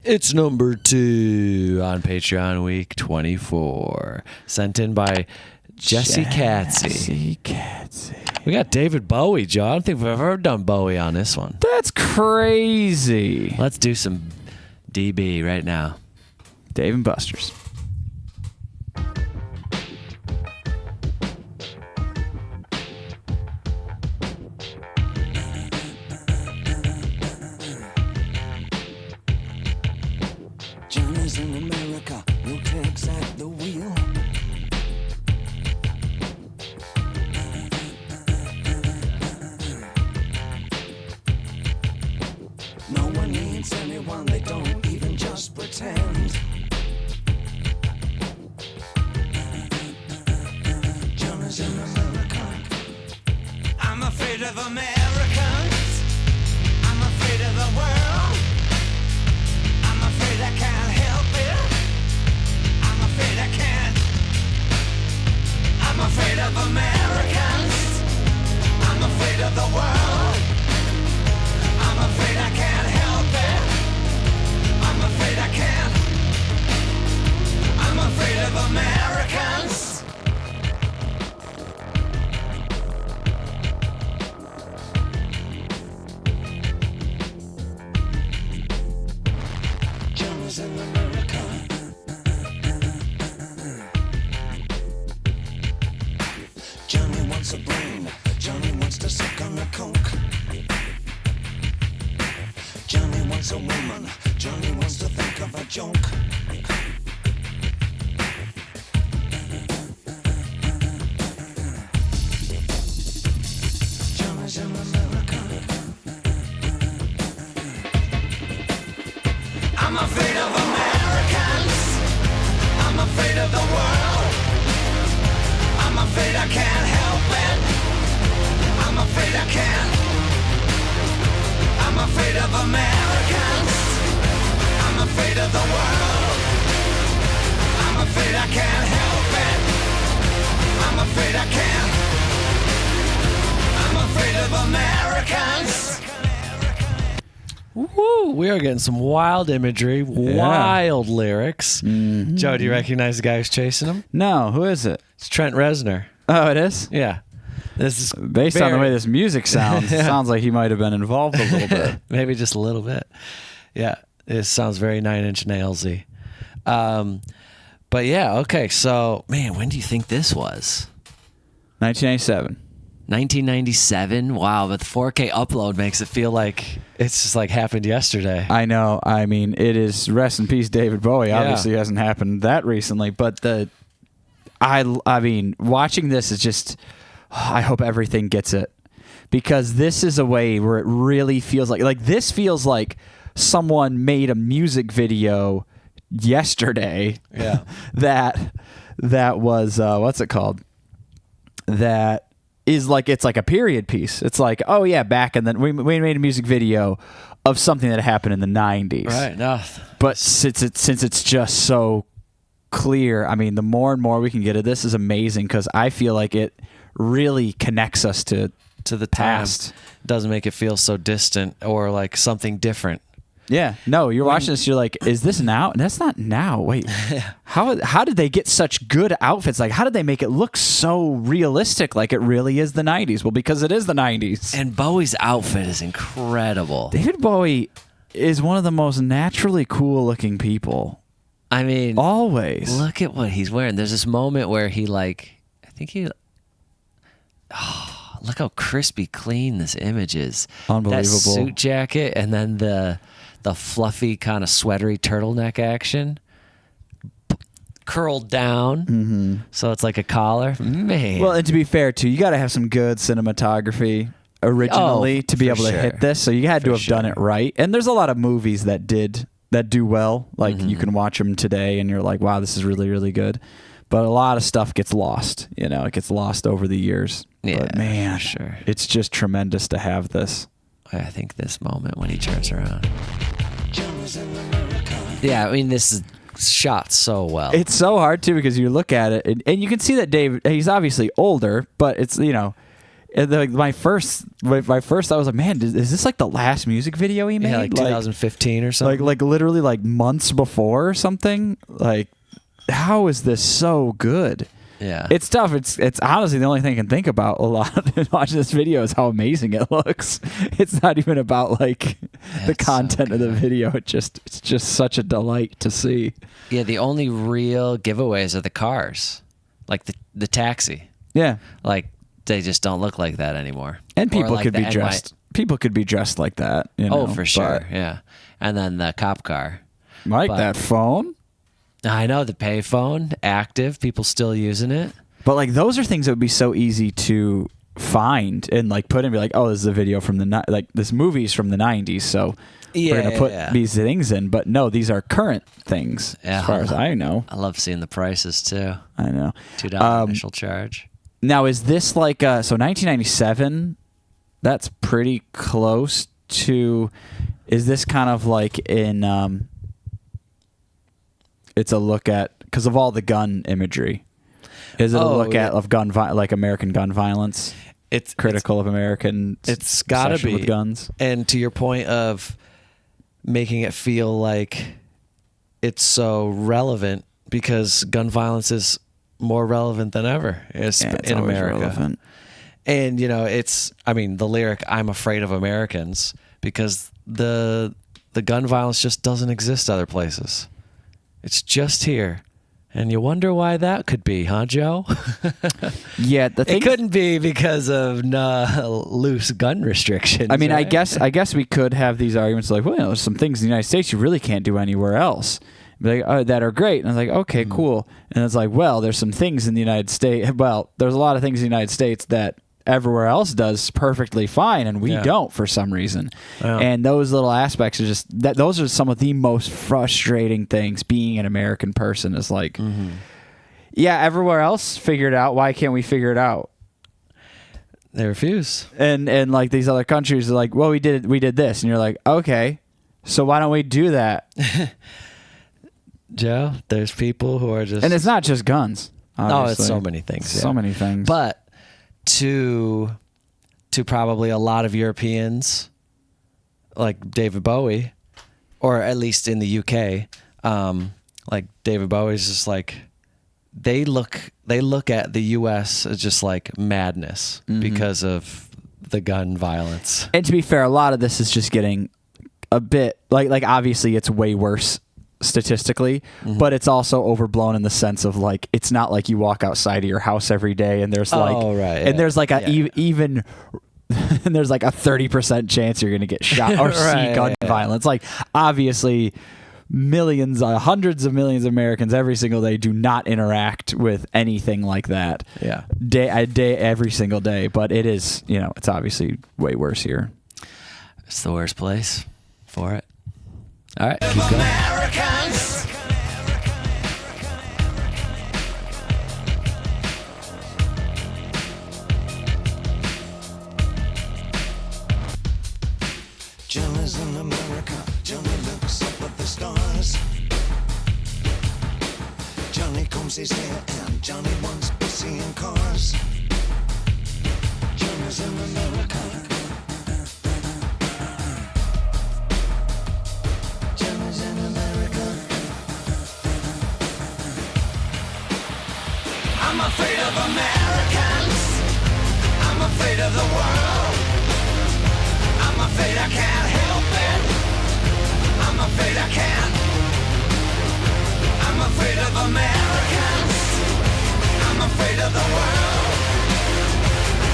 It's number 2 on Patreon week 24. Sent in by Jesse Katsy. We got David Bowie, Joe. I don't think we've ever done Bowie on this one. That's crazy. Let's do some DB right now. Dave and Buster's. Johnny's in America, no tax at the wheel. No one needs anyone, they don't even just pretend. Johnny's in America. I'm afraid of Americans. I'm afraid of the world. I'm afraid I can't help it. I'm afraid I can't. I'm afraid of Americans. I'm afraid of the world. I'm afraid I can't help it. I'm afraid I can't. I'm afraid of Americans. Johnny's in America. Johnny wants a brain. Johnny wants to suck on the coke. Johnny wants a woman. Johnny wants to think of a joke. Johnny's in America. I'm afraid of Americans. I'm afraid of the world. I'm afraid I can't help it. I'm afraid I can't. I'm afraid of Americans. I'm afraid of the world. I'm afraid I can't help it. I'm afraid I can't. I'm afraid of Americans. Woo! We are getting some wild imagery, wild lyrics. Mm-hmm. Joe, do you recognize the guy who's chasing him? No, who is it? It's Trent Reznor. Oh, it is? Yeah. This is Based on the way this music sounds, it sounds like he might have been involved a little bit. Maybe just a little bit. Yeah. It sounds very Nine Inch Nails-y. But yeah, okay. So, man, when do you think this was? 1997. 1997? Wow, but the 4K upload makes it feel like it's just like happened yesterday. I know. I mean, it is rest in peace, David Bowie. Yeah. Obviously, hasn't happened that recently, but I mean, watching this is just. I hope everything gets it, because this is a way where it really feels like this feels like someone made a music video yesterday. Yeah. that was what's it called? That is like, it's like a period piece. It's like, oh yeah, back and then we made a music video of something that happened in the 90s. Right. No. But since it's just so clear, I mean, the more and more we can get at this is amazing, because I feel like it really connects us to the past. time. Doesn't make it feel so distant or like something different. Yeah. No, you're watching this, you're like, is this now? And that's not now. Wait. How did they get such good outfits? Like, how did they make it look so realistic like it really is the 90s? Well, because it is the 90s. And Bowie's outfit is incredible. David Bowie is one of the most naturally cool looking people. I mean, always. Look at what he's wearing. There's this moment where he look how crispy clean this image is. Unbelievable. That suit jacket and then the fluffy kind of sweatery turtleneck action. Curled down. Mm-hmm. So it's like a collar. Man. Well, and to be fair, too, you got to have some good cinematography originally to be able to hit this. So you had to have done it right. And there's a lot of movies that do well. Like, you can watch them today and you're like, wow, this is really, really good. But a lot of stuff gets lost. You know, it gets lost over the years. Yeah, but man, sure. It's just tremendous to have this. I think this moment when he turns around. Yeah, I mean, this is shot so well. It's so hard, too, because you look at it, and you can see that Dave, he's obviously older, but it's, you know, And like my first, I was like, man, is this like the last music video he made? Yeah, like 2015 or something. Like literally like months before or something. Like, how is this so good? Yeah, it's tough. It's honestly the only thing I can think about a lot in watching this video is how amazing it looks. It's not even about like the content of the video. It's just such a delight to see. Yeah, the only real giveaways are the cars, like the taxi. Yeah, like they just don't look like that anymore. And people like could be dressed. People could be dressed like that. You know, for sure. Yeah, and then the cop car. Like that phone. I know, the payphone, active, people still using it. But like those are things that would be so easy to find and like put in, be like, oh, this is a video from like this movie's from the 90s, so we're gonna put these things in. But no, these are current things as far as I know. I love seeing the prices too. I know. $2 initial charge. Now is this like so 1997? That's pretty close to. Is this kind of like in? It's a look at, because of all the gun imagery. Is it a look at of like American gun violence? It's critical of American. It's gotta be with guns. And to your point of making it feel like it's so relevant, because gun violence is more relevant than ever it's in America. Relevant. And the lyric "I'm afraid of Americans," because the gun violence just doesn't exist other places. It's just here. And you wonder why that could be, huh, Joe? Yeah, it couldn't be because of loose gun restrictions. I mean, right? I guess we could have these arguments like, well, there's some things in the United States you really can't do anywhere else. Like, oh, that are great. And I was like, okay, cool. And it's like, well, there's some things in the United States. Well, there's a lot of things in the United States that everywhere else does perfectly fine, and we don't for some reason. Yeah. And those little aspects are those are some of the most frustrating things being an American person is like, yeah, everywhere else figured it out. Why can't we figure it out? They refuse. And like these other countries are like, well, we did this. And you're like, okay, so why don't we do that? Joe, there's people who are just... And it's not just guns. Obviously. No, it's so many things. So many things. But to probably a lot of Europeans, like David Bowie, or at least in the UK, like David Bowie's just like, they look at the US as just like madness because of the gun violence. And to be fair, a lot of this is just getting a bit like obviously it's way worse statistically, but it's also overblown in the sense of like, it's not like you walk outside of your house every day and there's like, there's like even and there's like a 30% chance you're going to get shot or see gun violence. Like obviously millions, hundreds of millions of Americans every single day do not interact with anything like that. Yeah. Day every single day, but it is, it's obviously way worse here. It's the worst place for it. All right, keep going. Americans. Johnny's in America. Johnny looks up at the stars. Johnny combs his hair and Johnny wants to see in cars. Johnny's in America. I'm afraid of Americans. I'm afraid of the world. I'm afraid I can't help it. I'm afraid I can't. I'm afraid of Americans. I'm afraid of the world.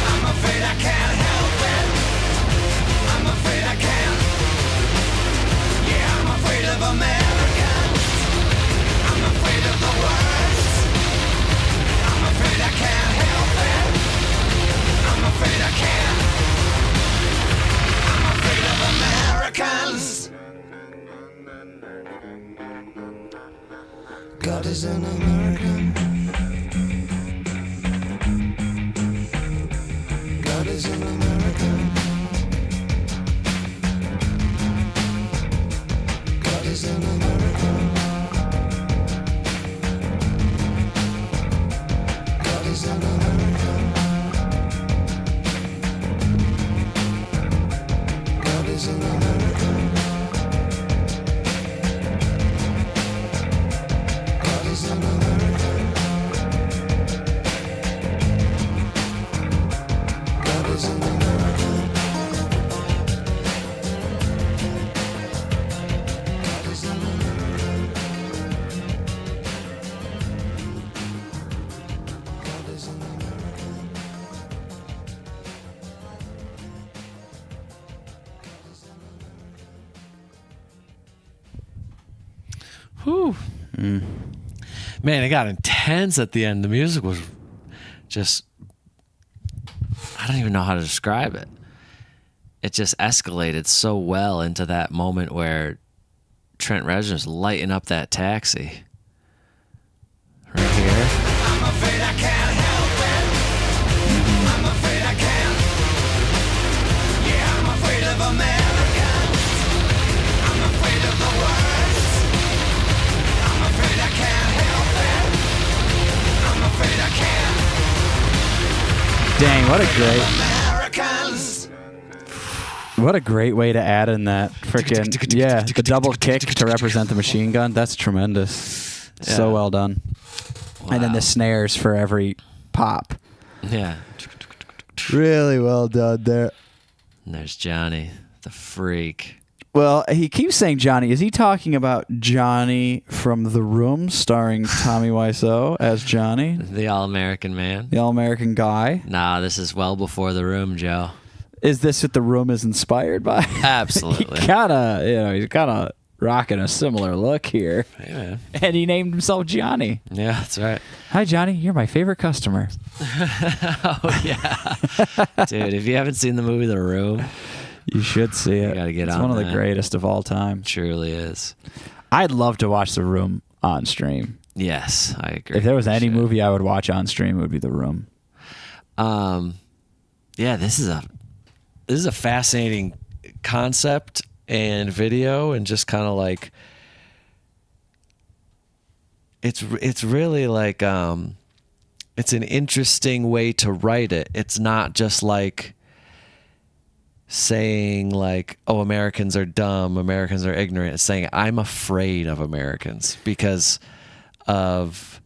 I'm afraid I can't help it. I'm afraid I can't. Yeah, I'm afraid of Americans. I'm afraid of the world. I'm afraid I can't help it. I'm afraid I can't. I'm afraid of Americans. God is an American. God is an American. God is an American. God is an American. Whew. Man, it got intense at the end. The music was just, I don't even know how to describe it. It just escalated so well into that moment where Trent Reznor's lighting up that taxi. Right here. I'm afraid I can't help it. I'm afraid I can't. Yeah, I'm afraid of Americans. I'm afraid of the worst. I'm afraid I can't help it. I'm afraid I can't. Dang, what a great, Americans. what a great way to add in that freaking, yeah, the double kick to represent the machine gun. That's tremendous. So Yeah. well done. And then the snares for every pop. Yeah. Really well done there. And there's Johnny, the freak. Well, he keeps saying Johnny. Is he talking about Johnny from The Room, starring Tommy Wiseau as Johnny, The All-American Man. the All-American guy? Nah, this is well before The Room, Joe. Is this what The Room is inspired by? Absolutely. he's kind of rocking a similar look here. Hey, man. And he named himself Johnny. Yeah, that's right. Hi, Johnny. You're my favorite customer. Oh, yeah. Dude, if you haven't seen the movie The Room, You should see it. gotta get it's on one of the that. greatest of all time. it truly is. I'd love to watch The Room on stream. Yes, I agree. If there was any Shit. movie I would watch on stream, it would be The Room. Yeah, this is a fascinating concept and video, and just kind of like it's really like it's an interesting way to write it. It's not just like saying like, oh, Americans are dumb, Americans are ignorant. It's saying I'm afraid of Americans because of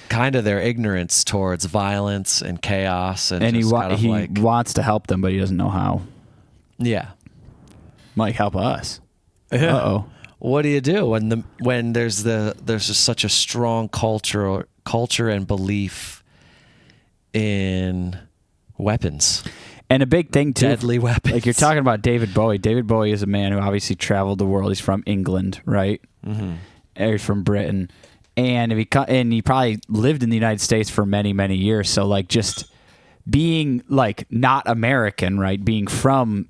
kind of their ignorance towards violence and chaos, and And just kind of he like, wants to help them, but he doesn't know how. yeah. Might help us. Yeah. Uh-oh. What do you do when there's just such a strong culture and belief in weapons, And a big thing, too. deadly weapons? Like you're talking about David Bowie. David Bowie is a man who obviously traveled the world. He's from England, right? Mm-hmm. He's from Britain. And he probably lived in the United States for many, many years. So like just being like not American, right? Being from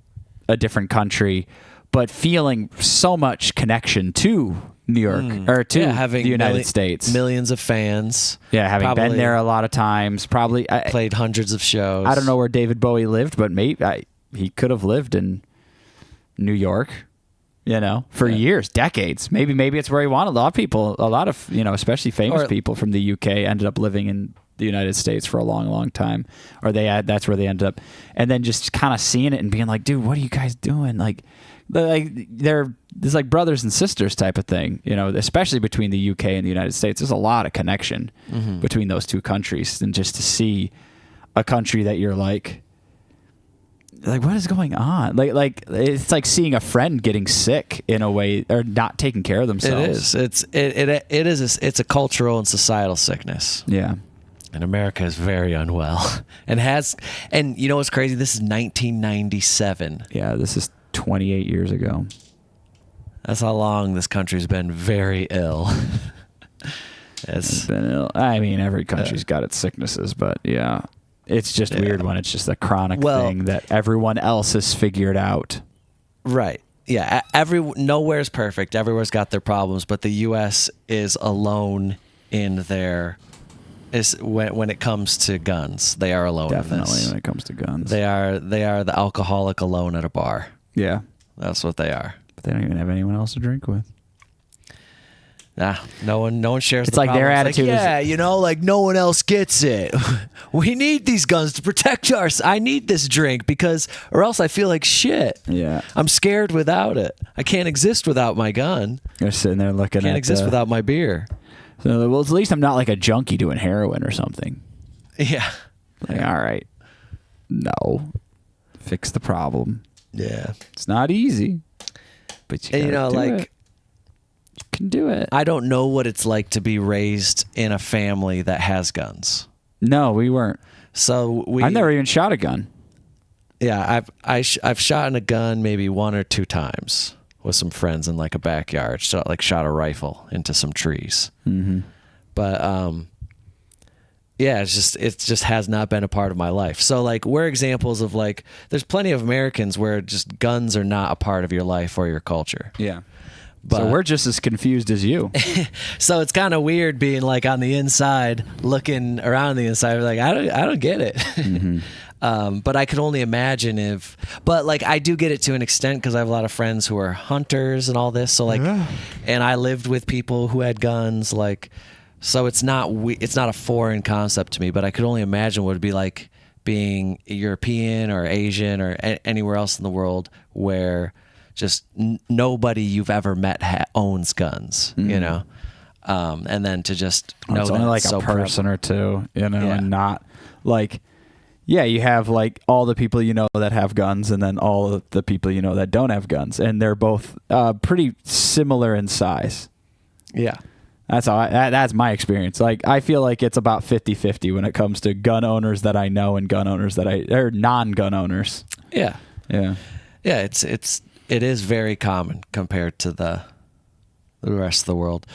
a different country, but feeling so much connection to New York or to having the United States. millions of fans. Yeah, having probably been there a lot of times. Probably played hundreds of shows. I don't know where David Bowie lived, but maybe he could have lived in New York, for years, decades. Maybe it's where he wanted. A lot of people, especially famous people from the UK ended up living in the United States for a long, long time, or that's where they ended up. And then just kind of seeing it and being like, dude, what are you guys doing? Like there's like brothers and sisters type of thing, especially between the UK and the United States. There's a lot of connection between those two countries, and just to see a country that you're like what is going on? Like it's like seeing a friend getting sick in a way, or not taking care of themselves. It is. It's a cultural and societal sickness. Yeah. And America is very unwell, and you know what's crazy? This is 1997. Yeah, this is 28 years ago. That's how long this country's been very ill. It's been ill. I mean, every country's got its sicknesses, but yeah, it's just weird when it's just a chronic thing that everyone else has figured out. Right. Yeah. Nowhere's perfect. Everywhere's got their problems, but the U.S. is alone in when it comes to guns. They are alone. Definitely in this. when it comes to guns. They are the alcoholic alone at a bar. Yeah. That's what they are. But they don't even have anyone else to drink with. Nah, no one shares. It's the like their problems. attitude like no one else gets it. We need these guns to protect us. I need this drink or else I feel like shit. Yeah. I'm scared without it. I can't exist without my gun. They're sitting there looking Can't exist without my beer. So, well, at least I'm not like a junkie doing heroin or something. Yeah. Like, all right. No. Fix the problem. Yeah. It's not easy. But you can do it. I don't know what it's like to be raised in a family that has guns. No, we weren't. So I've never even shot a gun. Yeah, I've shot in a gun maybe one or two times with some friends in like a backyard. So like shot a rifle into some trees. Mm-hmm. But yeah, it just has not been a part of my life. So like we're examples of like there's plenty of Americans where just guns are not a part of your life or your culture. Yeah. But, so we're just as confused as you. So it's kind of weird being like on the inside, looking around the inside, like I don't get it. Mm-hmm. But I could only imagine but like I do get it to an extent because I have a lot of friends who are hunters and all this. So like, and I lived with people who had guns, like, so it's not a foreign concept to me. But I could only imagine what it'd be like being European or Asian or anywhere else in the world where just nobody you've ever met owns guns, you know, and then to just know it's that only like it's so a person prevalent. or two, you know, Yeah. and not like, yeah, you have like all the people you know that have guns, and then all of the people you know that don't have guns, and they're both pretty similar in size. Yeah. That's my experience. Like I feel like it's about 50-50 when it comes to gun owners that I know and gun owners that or non-gun owners. Yeah. Yeah. Yeah, it is very common compared to the rest of the world.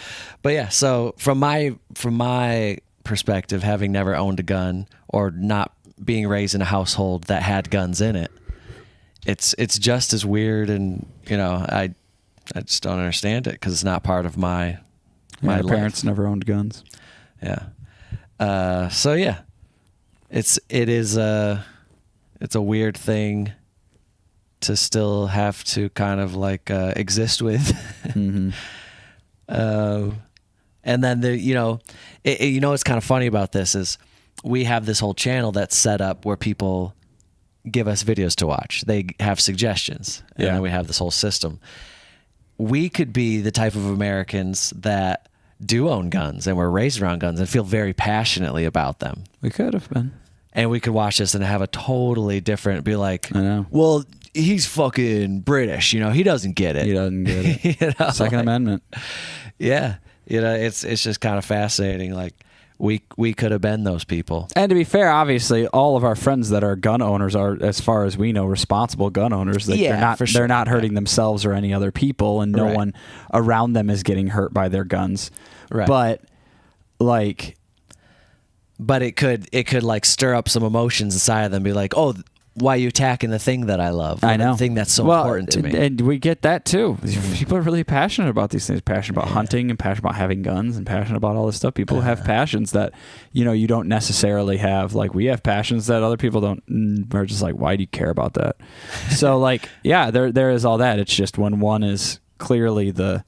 But yeah, so from my perspective, having never owned a gun or not being raised in a household that had guns in it, it's just as weird, and you know, I just don't understand it because it's not part of my My life. parents never owned guns. Yeah. So yeah, it's a weird thing to still have to kind of like exist with. Mm-hmm. And then what's kind of funny about this is we have this whole channel that's set up where people give us videos to watch. They have suggestions, and then we have this whole system. We could be the type of Americans that do own guns and were raised around guns and feel very passionately about them. We could have been. And we could watch this and have a totally different, be like, I know. well, he's fucking British, you know, he doesn't get it. He doesn't get it. You know, Second Amendment. Yeah. You know, it's just kind of fascinating. Like we could have been those people. And to be fair, obviously, all of our friends that are gun owners are, as far as we know, responsible gun owners. Like, Yeah, for sure. They're not hurting themselves or any other people, and no Right. one around them is getting hurt by their guns. Right. But like, But it could like stir up some emotions inside of them, be like, oh, why are you attacking the thing that I love? I know. The thing that's so important to me. And we get that too. People are really passionate about these things. Passionate about hunting, and passionate about having guns, and passionate about all this stuff. People have passions that, you know, you don't necessarily have. Like we have passions that other people don't. Are just like, why do you care about that? So like, yeah, there is all that. It's just when one is clearly the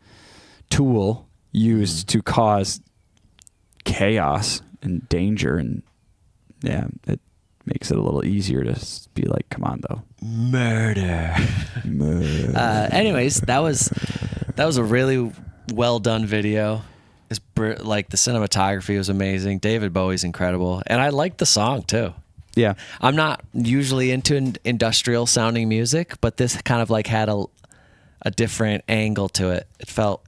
tool used to cause chaos and danger, and yeah, it makes it a little easier to be like, come on though. Murder. Anyways, that was a really well done video. It's like the cinematography was amazing. David Bowie's incredible, and I liked the song too. Yeah. I'm not usually into industrial sounding music, but this kind of like had a different angle to it. It felt,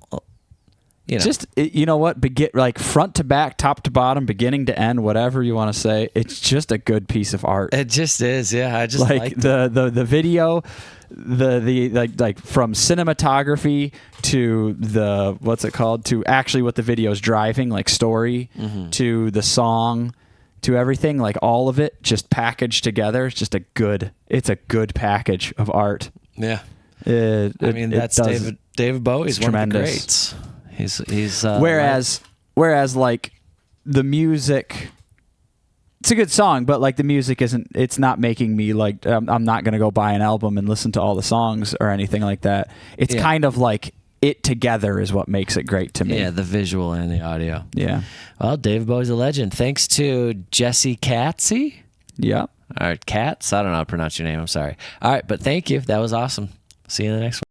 you know, Just, you know what, like front to back, top to bottom, beginning to end, whatever you want to say, it's just a good piece of art. it just is. Yeah, I just Like liked the video, the like from cinematography to the, what's it called, to actually what the video's driving, like story, to the song, to everything, like all of it just packaged together. It's just it's a good package of art. Yeah. I mean, that's David Bowie's one of the tremendous. greats. He's whereas like the music, it's a good song, but like the music it's not making me like, I'm not going to go buy an album and listen to all the songs or anything like that. It's kind of like it together is what makes it great to me. Yeah, the visual and the audio. Yeah. Well, David Bowie's a legend. Thanks to Jesse Katsy. Yeah. All right, Katz. I don't know how to pronounce your name. I'm sorry. All right, but thank you. That was awesome. See you in the next one.